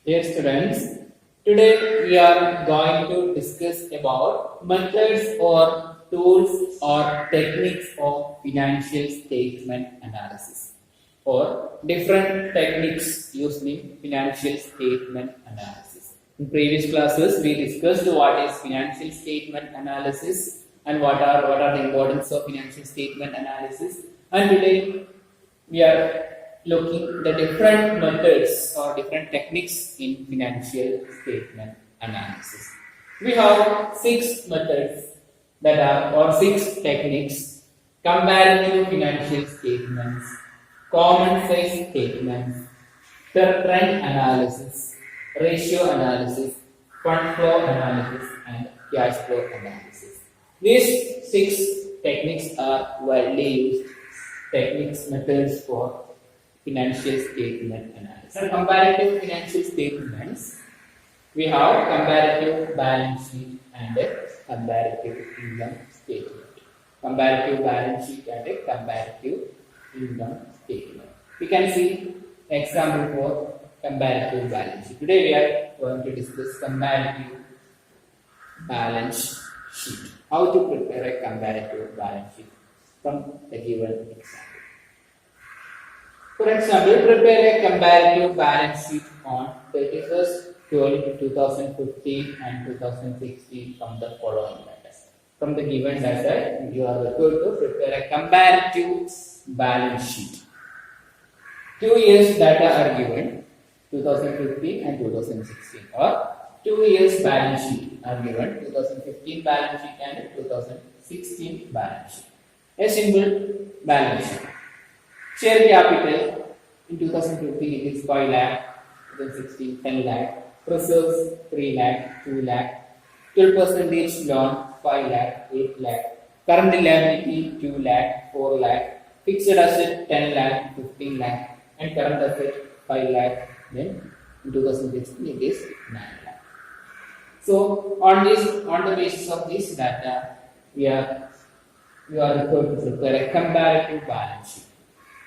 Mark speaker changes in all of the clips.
Speaker 1: Dear students, today we are going to discuss about methods or tools or techniques of financial statement analysis or different techniques used in financial statement analysis. In previous classes, we discussed what is financial statement analysis and what are the importance of financial statement analysis. And today we are looking the different methods or different techniques in financial statement analysis. We have six methods that are or six techniques: comparative financial statements, common size statements, trend analysis, ratio analysis, fund flow analysis, and cash flow analysis. These six techniques are widely used techniques methods for financial statement analysis. So comparative financial statements, we have comparative balance sheet and a comparative income statement. Comparative balance sheet and a comparative income statement. We can see example for comparative balance sheet. Today we are going to discuss comparative balance sheet. How to prepare a comparative balance sheet from the given example. For example, prepare a comparative balance sheet on 31st 2015 and 2016 from the following data. From the given data, you are required to prepare a comparative balance sheet. 2 years data are given, 2015 and 2016, or 2 years balance sheet are given, 2015 balance sheet and 2016 balance sheet. A simple balance sheet. Share capital in 2015 it is 5 lakh, 2016 10 lakh, reserves 3 lakh, 2 lakh, 12% loan 5 lakh, 8 lakh, current liability 2 lakh, 4 lakh, fixed asset 10 lakh, 15 lakh, and current asset 5 lakh. Then in 2016 it is 9 lakh. So on the basis of this data, we are required to prepare a comparative balance sheet.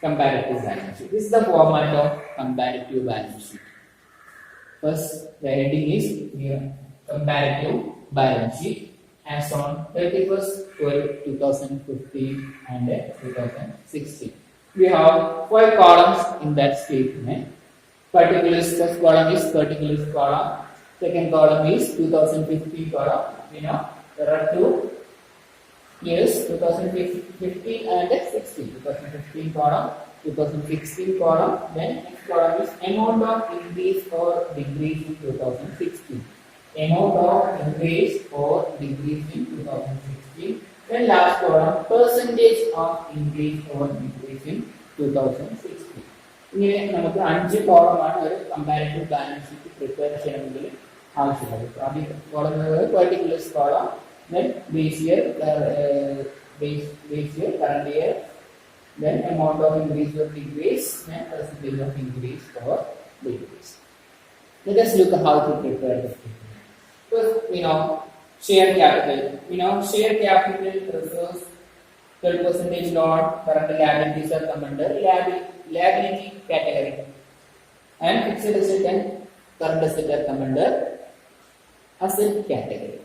Speaker 1: Comparative balance sheet. This is the format of comparative balance sheet. First, the heading is here, comparative balance sheet as on 31st 2015 and 2016. We have 5 columns in that statement. Particulars, first column is particulars column. Second column is 2015 column. There are 2 years, 2015 and 16. 2015 column, 2016 column. Then next column is amount of increase or decrease in 2016. Amount of increase or decrease in 2016. Then last column, percentage of increase or decrease in 2016. ഇങ്ങനെ നമുക്ക് 5 കോളമാണ് ഒരു comparative balance sheet prepare ചെയ്യണമെങ്കിൽ ആവശ്യമുള്ളത്. ആദ്യം column particulars column, then base year, current year, then amount of increase or decrease, then percentage of increase or decrease. Let us look at how to prepare the statement. First, share capital. Share capital refers 12% loan, current liabilities are come under liability category, and fixed asset and current asset are come under asset category.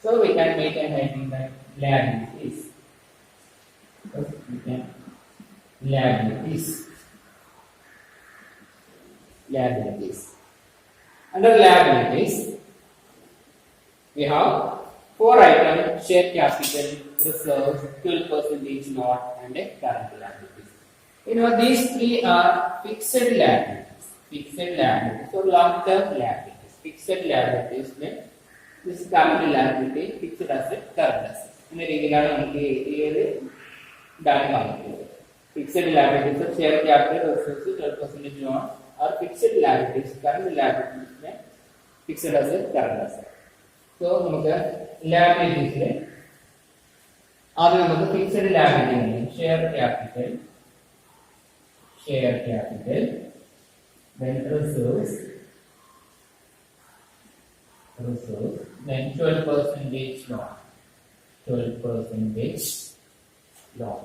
Speaker 1: So we can make a heading like liabilities. Liabilities. Under liabilities, we have 4 items: share capital, reserves, 12% loan, and a current liabilities. These 3 are fixed liabilities. So long-term liabilities. Fixed liabilities means this is capital liability, fixed asset, current asset. ഇന്ന രീതിയിലാണ് നമുക്ക് ഈ ഒരു data കാണിക്കുന്നത്. Fixed liabilities, share capital, reserves, 12% loan or fixed liabilities, current liabilities, fixed asset, current asset. So നമുക്ക് liabilities ആദ്യം നമുക്ക് fixed liability share capital, then reserves, then 12% loan. 12% loan.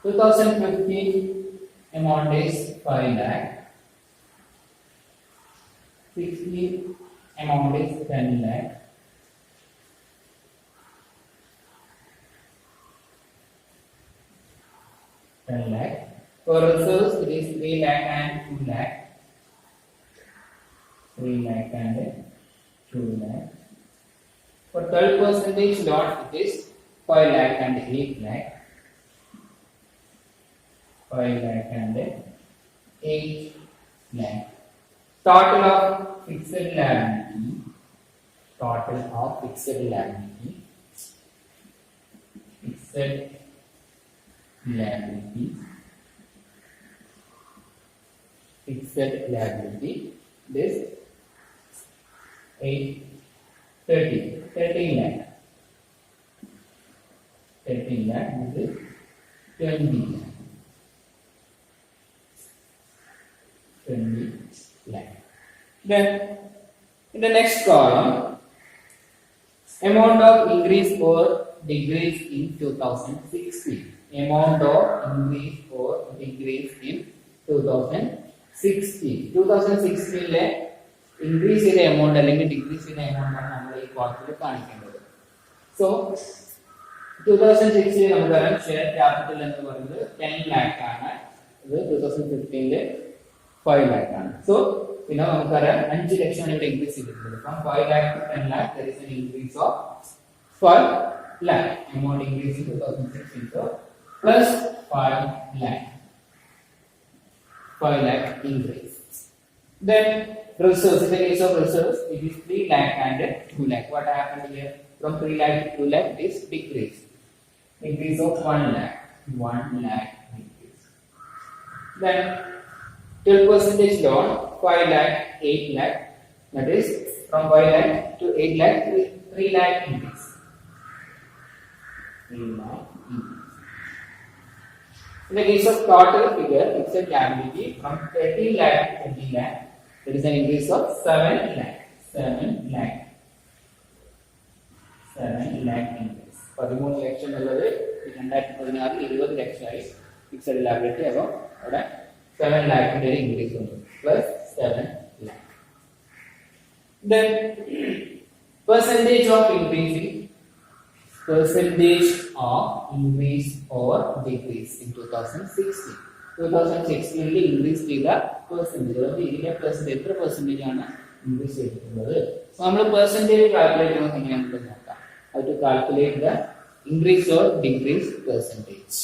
Speaker 1: 2015 amount is 5 lakh. 16 amount is 10 lakh. 10 lakh. For reserves, it is 3 lakh and 2 lakh. 3 lakh and 2 lakh. For 12% loan, it is 5 lakh and 8 lakh. 5 lakh and 8 lakh. Total of fixed liability. Total of fixed liability. Fixed liability. Fixed liability. This 13 lakh. 13 lakh. This is 20 lakh. 20 lakh. Then in the next column, amount of increase or decrease in 2016. Amount of increase or decrease in 2016. 2016 le increase in the amount അല്ലെങ്കിൽ decrease in the amount ആണ് നമ്മൾ ഈ ക്വാർട്ടറിൽ കാണിക്കേണ്ടത്. So 2016 നമുക്കറിയാം share capital എന്ന് പറയുന്നത് 10 lakh ആണ്. ഇത് 2015 ലെ 5 lakh ആണ്. So പിന്നെ നമുക്കറിയാം 5 ലക്ഷമാണ് ഇവിടെ ഇൻക്രീസ് ചെയ്തിട്ടുള്ളത്. From 5 lakh to 10 lakh there is an increase of 5 lakh. Amount increase in 2016 so plus 5 lakh. 5 lakh increase. Then reserves. In the case of reserves, it is 3 lakh and 2 lakh. What happened here? From 3 lakh to 2 lakh, it is decrease. Increase of 1 lakh. 1 lakh increase. Then 12% loan, 5 lakh, 8 lakh. That is from 5 lakh to 8 lakh, 3 lakh increase. 3 lakh increase. In the case of total figure, fixed liability from 30 lakh to 20 lakh, there is an increase of 7 lakh. 7 lakh. 7 lakh increase. 13 ലക്ഷം എന്നുള്ളത് 2016 20 ലക്ഷമായി fixed liability അപ്പോൾ അവിടെ 7 lakhന്റെ increase ഉണ്ട് plus 7 lakh. Then percentage of increase or decrease in 2016. 2016 ൽ increase ചെയ്ത percentage അതായത് ഇതിലെ percentage എത്ര percentage ആണ് increase ചെയ്തിട്ടുള്ളത്. സോ നമ്മൾ percentage കാൽക്കുലേറ്റ് ചെയ്യുന്നത് എങ്ങനെയാണെന്ന് നോക്കാം. How to calculate the increase or decrease percentage.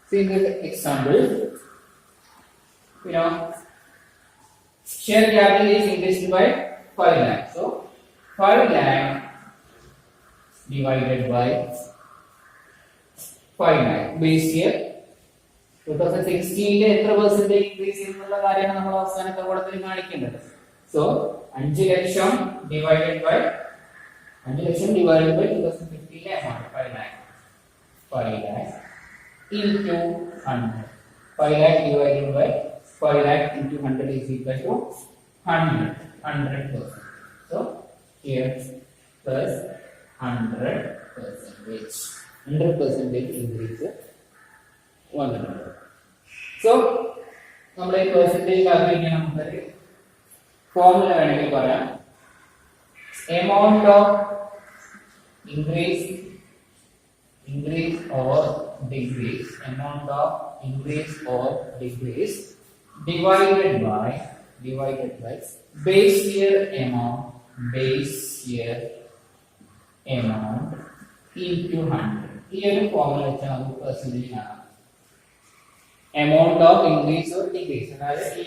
Speaker 1: See in the example, share capital is increased by 5 lakh. So 5 lakh divided by 5 lakh. Base year 2016 ലെ എത്ര percentage increase എന്നുള്ള കാര്യമാണ് നമ്മൾ അവസാനത്തെ കൂടത്തിൽ കാണിക്കേണ്ടത്. So 5 ലക്ഷം divided by 2015 ലെ amount 5 lakh. 5 lakh into 100. 5 lakh divided by 5 lakh into 100 is equal to 100. 100%. So here plus 100%. 100% increase 100. So നമ്മുടെ ഈ പെർസെന്റേജ് കാൽക്കുലേറ്റ് ചെയ്യാൻ നമുക്കൊരു ഫോർമുല വേണമെങ്കിൽ പറയാം. Amount of increase or decrease, amount of increase or decrease divided by base year amount into 100. ഈ ഒരു formula വെച്ചാൽ നമുക്ക് പെർസെന്റേജ് കാണാം. Amount of increase or decrease അതായത് ഈ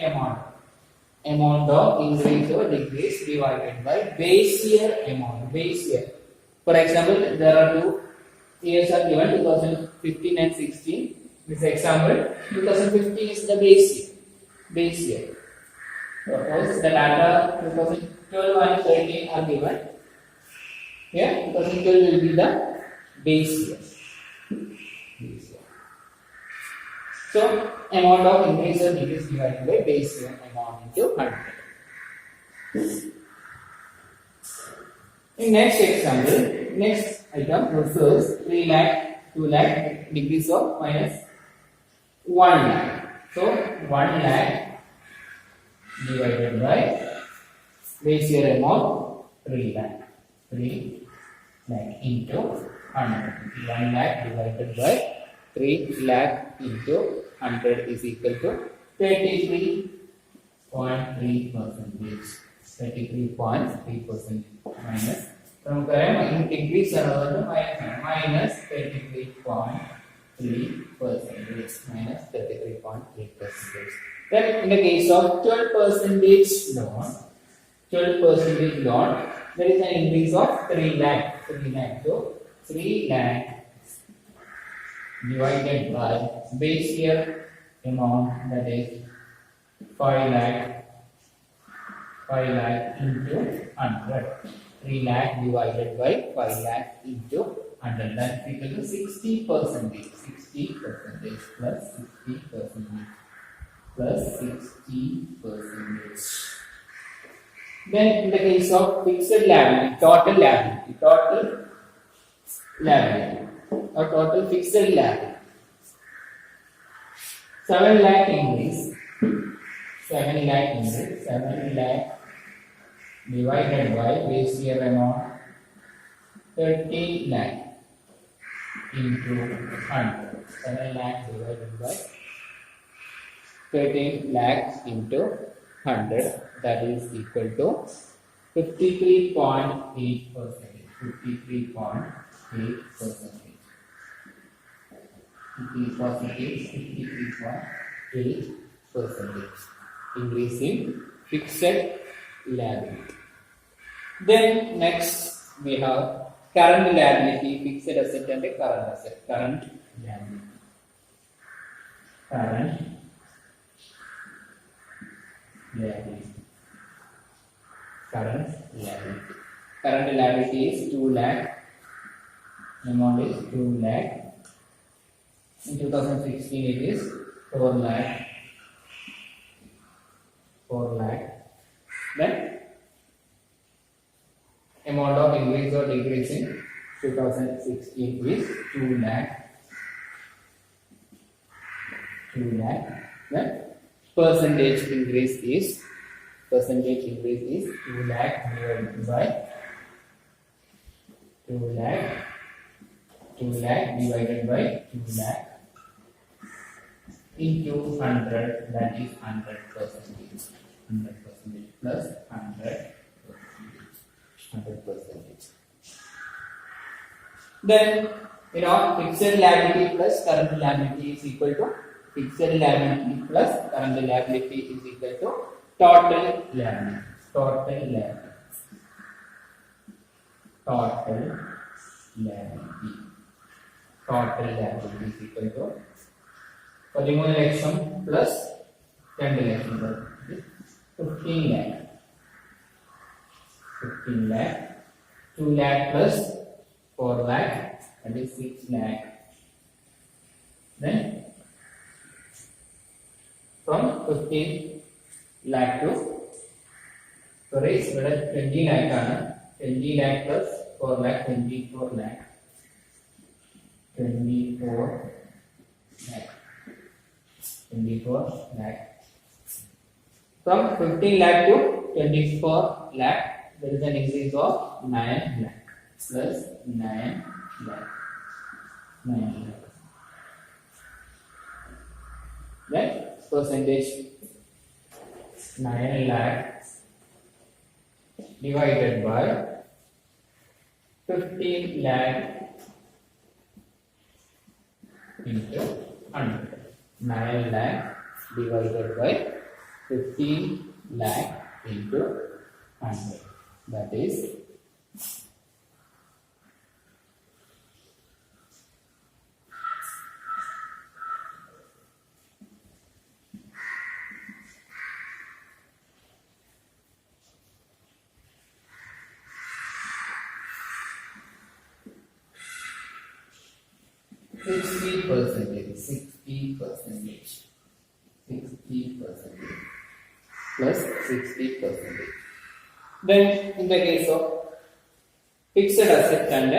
Speaker 1: amount of increase or decrease divided by base year amount. Base year, for example, there are two years are given, 2015 and 16. This example 2015 is the base year. Suppose the data 2012 and 13 are given. Here 2012 will be the base year. So amount of increase or decrease divided by base year amount into 100. In next example, next item reserves 3 lakh, 2 lakh, decrease of minus 1 lakh. So 1 lakh divided by base year amount 3 lakh. 3 lakh into 100. 1 lakh divided by 3 lakh into 100 is equal to 33.3 percentage. 33.3% minus. From current increase minus 33.3 percentage minus 33.3 percentage. Then in the case of 12 percentage loan, 12 percentage loan, there is an increase of 3 lakh. 3 lakh. So 3 lakh divided by base year amount, that is 5 lakh. 5 lakh into 100. 3 lakh divided by 5 lakh into 100. That is equal to 60 percentage. 60 percentage plus 60 percentage plus 60 percentage. Then in the case of fixed liability, total liability, or total fixed liability, 7 lakh increase. 7 lakh increase. 7 lakh divided by base year amount 30 lakh into 100. 7 lakh divided by 13 lakh into 100, that is equal to 53.8 percentage. 53.8 percentage. 53.8 percentage increase in fixed liability. Then next we have current liability, fixed asset and current asset. Current liability. Current liability. Current liability. Current liability is 2 lakh. Amount is 2 lakh. In 2016 it is 4 lakh. 4 lakh. Then amount of increase or decrease in 2016 is 2 lakh. 2 lakh. Then percentage increase is 2 lakh divided by 2 lakh. 2 lakh divided by 2 lakh into 100, that is 100 percentage. 100 percentage plus 100 percentage. 100 percentage. Then fixed liability plus current liability is equal to fixed liability plus current liability is equal to total liability. Total liability. Total liability. Total liability is equal to 13 lakhs plus 10 lakhs. 15 lakh. 15 lakh. 2 lakh plus 4 lakh, that is 6 lakh. Then from 15 lakh to 20 lakh. 20 lakh plus 4 lakh, 24 lakh. 24 lakh. 24 lakh. From 15 lakh to 24 lakh, there is an increase of 9 lakh plus 9 lakh. 9 lakh. Then percentage 9 lakh divided by 15 lakh into 100. 9 lakh divided by 15 lakh into 100. That is 60%. 60% plus 60%. Then in the case of fixed asset and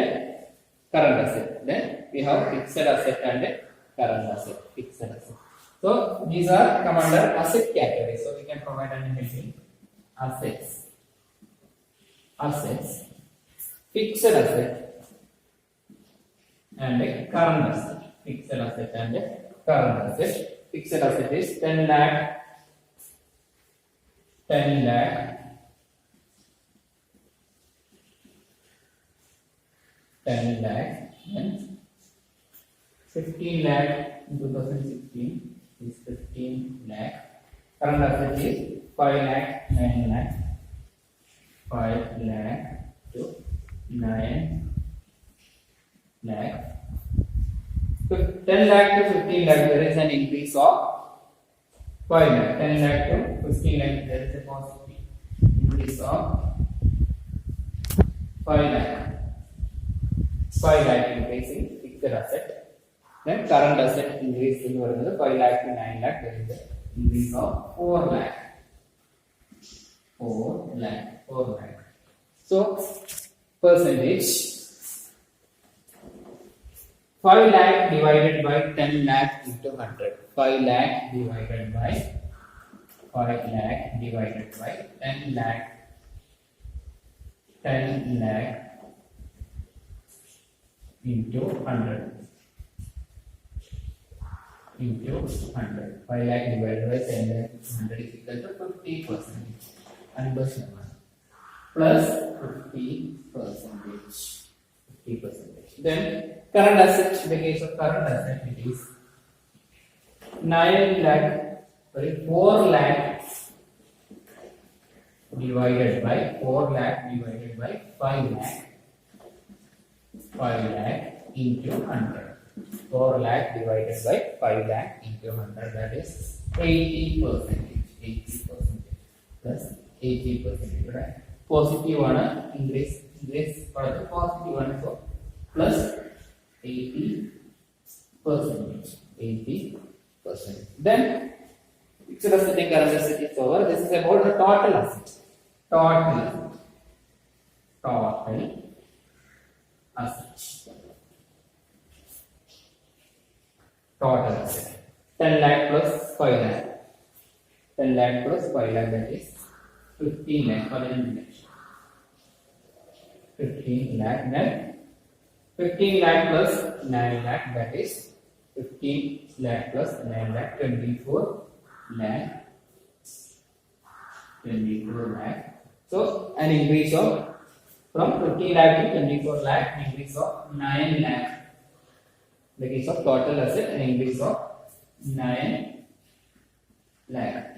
Speaker 1: current asset, then we have fixed asset and current asset. Fixed asset. So these are come under asset category. So we can provide an heading assets, fixed asset and a current asset. Fixed asset and a current asset. Fixed asset is 10 lakh, 10 lakh, 10 lakh, and 15 lakh in 2016 is 15 lakh. Current asset is 5 lakh, 9 lakh, 5 lakh to 9 lakh. So 10 lakh to 15 lakh, there is an increase of 5 lakh. 10 lakh to 15 lakh, there is a positive increase of 5 lakh. 5 lakh increase in fixed asset. Then current asset increase in 5 lakh to 9 lakh, there is an increase of 4 lakh. 4 lakh. So percentage 5 lakh divided by 10 lakh into 100. 5 lakh divided by 10 lakh. 10 lakh into 100. 5 lakh divided by 10 lakh into 100 is equal to 50%. Plus 50%. Then current asset, in the case of current asset, it is 4 lakh divided by 5 lakh. 5 lakh into 100. 4 lakh divided by 5 lakh into 100, that is 80%. 80% plus 80%. Right? Positive one increase positive one, so plus 80%. Then fixed asset and current asset is over. This is about the total asset. Total asset. 10 lakh plus 5 lakh. 10 lakh plus 5 lakh, that is 15 lakh. 15 lakh. Then 15 lakh plus 9 lakh, that is 15 lakh plus 9 lakh, 24 lakh. 24 lakh. So an increase of from 15 lakh to 24 lakh, increase of 9 lakh. The case of total asset, an increase of 9 lakh.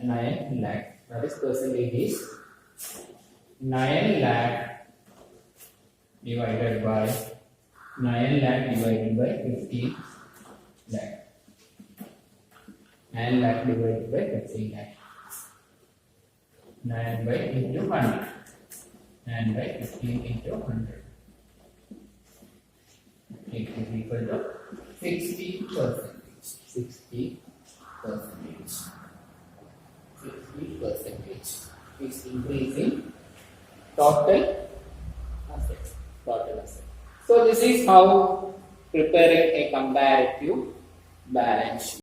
Speaker 1: That is percentage is 9 lakh divided by 15 lakh. 9 lakh divided by 15 lakh. 9 by into 100. 9 by 15 into 100. It is equal to 60%. 60% is increasing total assets. So this is how preparing a comparative balance sheet.